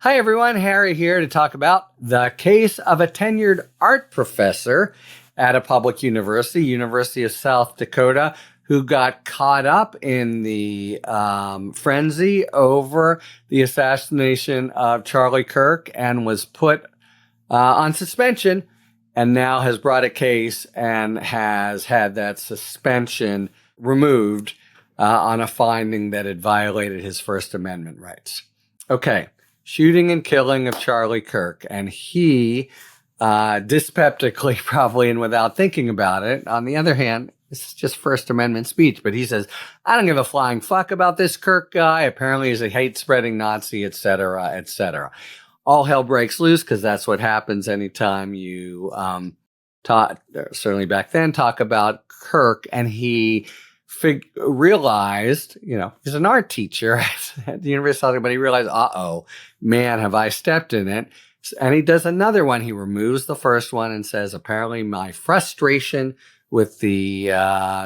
Hi, everyone. Harry here to talk about the case of a tenured art professor at a public university, University of South Dakota, who got caught up in the frenzy over the assassination of Charlie Kirk and was put on suspension, and now has brought a case and has had that suspension removed on a finding that it violated his First Amendment rights. Okay. Shooting and killing of Charlie Kirk. And he, dyspeptically, probably, and without thinking about it, on the other hand, this is just First Amendment speech, but he says, I don't give a flying fuck about this Kirk guy. Apparently he's a hate-spreading Nazi, et cetera, et cetera. All hell breaks loose because that's what happens anytime you certainly back then, talk about Kirk, and he realized, he's an art teacher at the University of South Dakota, but he realized, man, have I stepped in it. And he does another one. He removes the first one and says, apparently my frustration with the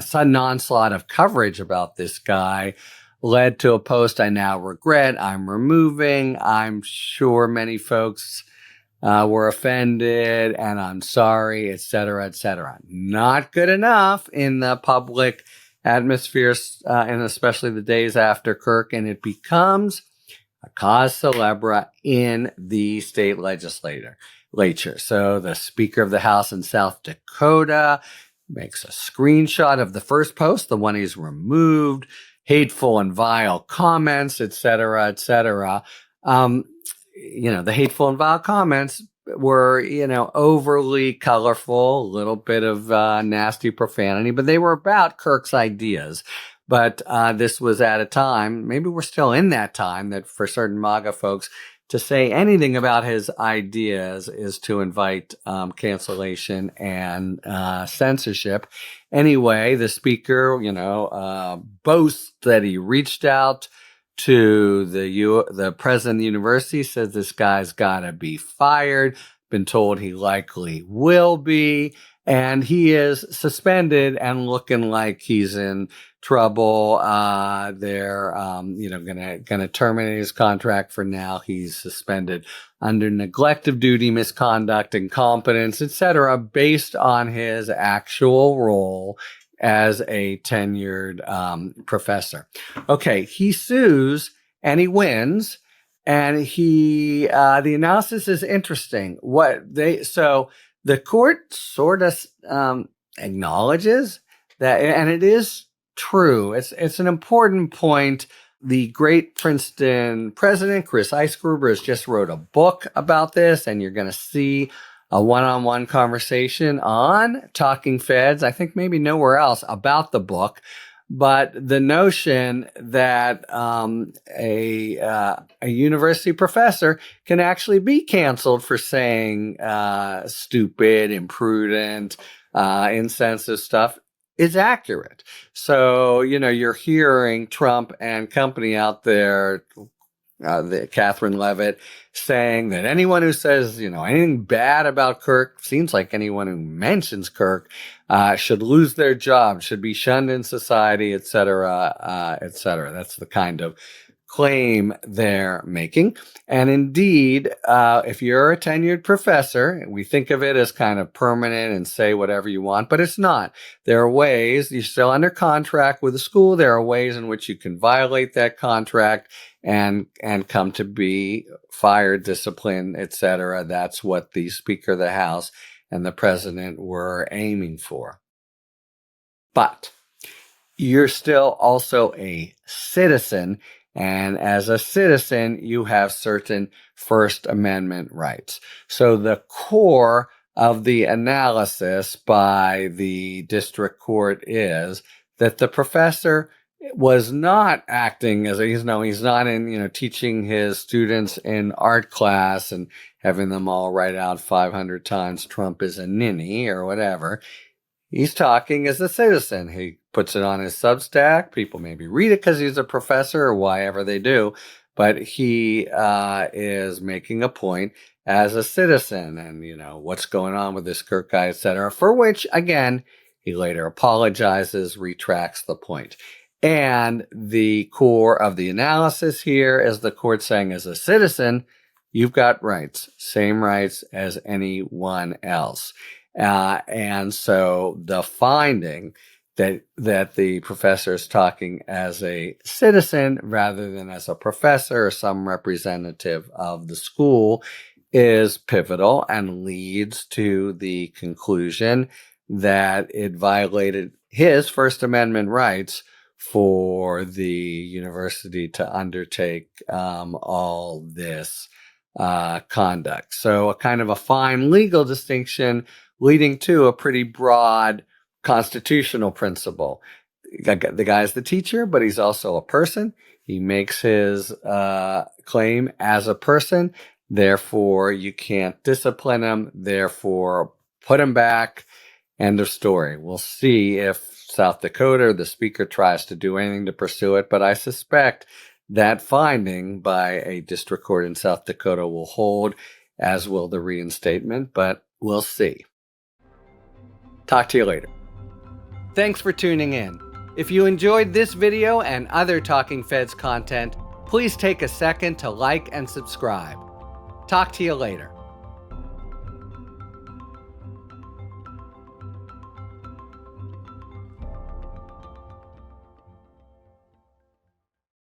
sudden onslaught of coverage about this guy led to a post I now regret. I'm removing. I'm sure many folks were offended, and I'm sorry, et cetera, et cetera. Not good enough in the public atmosphere, and especially the days after Kirk, and it becomes a cause célèbre in the state legislature. So the Speaker of the House in South Dakota makes a screenshot of the first post, the one he's removed, hateful and vile comments, et cetera, et cetera. The hateful and vile comments were, overly colorful, a little bit of nasty profanity, but they were about Kirk's ideas. But this was at a time, maybe we're still in that time, that for certain MAGA folks, to say anything about his ideas is to invite cancellation and censorship. Anyway, the speaker, boasts that he reached out to the president of the university, says this guy's got to be fired, been told he likely will be, and he is suspended and looking like he's in trouble. They're, gonna terminate his contract for now. He's suspended under neglect of duty, misconduct, incompetence, etc., based on his actual role as a tenured professor. Okay, he sues and he wins, and the analysis is interesting. The court sort of acknowledges that, and it is true. It's an important point. The great Princeton president, Chris Eisgruber, has just wrote a book about this, and you're going to see a one-on-one conversation on Talking Feds, I think maybe nowhere else, about the book. But the notion that a university professor can actually be canceled for saying stupid, imprudent, insensitive stuff is accurate. So, you're hearing Trump and company out there, Catherine Levitt, saying that anyone who says, anything bad about Kirk, seems like anyone who mentions Kirk, should lose their job, should be shunned in society, et cetera, et cetera. That's the kind of claim they're making. And indeed, if you're a tenured professor, we think of it as kind of permanent and say whatever you want, but it's not. There are ways, you're still under contract with the school, there are ways in which you can violate that contract and come to be fired, disciplined, et cetera. That's what the Speaker of the House and the President were aiming for. But you're still also a citizen, and as a citizen, you have certain First Amendment rights. So the core of the analysis by the district court is that the professor was not acting as he's not in, teaching his students in art class and having them all write out 500 times Trump is a ninny or whatever. He's talking as a citizen. He puts it on his Substack. People maybe read it because he's a professor or whatever they do, but he is making a point as a citizen, and what's going on with this Kirk guy, et cetera, for which, again, he later apologizes, retracts the point. And the core of the analysis here is the court saying, as a citizen, You've got rights, same rights as anyone else. And so the finding that the professor is talking as a citizen rather than as a professor or some representative of the school is pivotal and leads to the conclusion that it violated his First Amendment rights for the university to undertake all this conduct. So a kind of a fine legal distinction leading to a pretty broad constitutional principle. The guy's the teacher, but he's also a person. He makes his claim as a person. Therefore, you can't discipline him. Therefore, put him back. End of story. We'll see if South Dakota or the speaker tries to do anything to pursue it, but I suspect that finding by a district court in South Dakota will hold, as will the reinstatement, but we'll see. Talk to you later. Thanks for tuning in. If you enjoyed this video and other Talking Feds content, please take a second to like and subscribe. Talk to you later.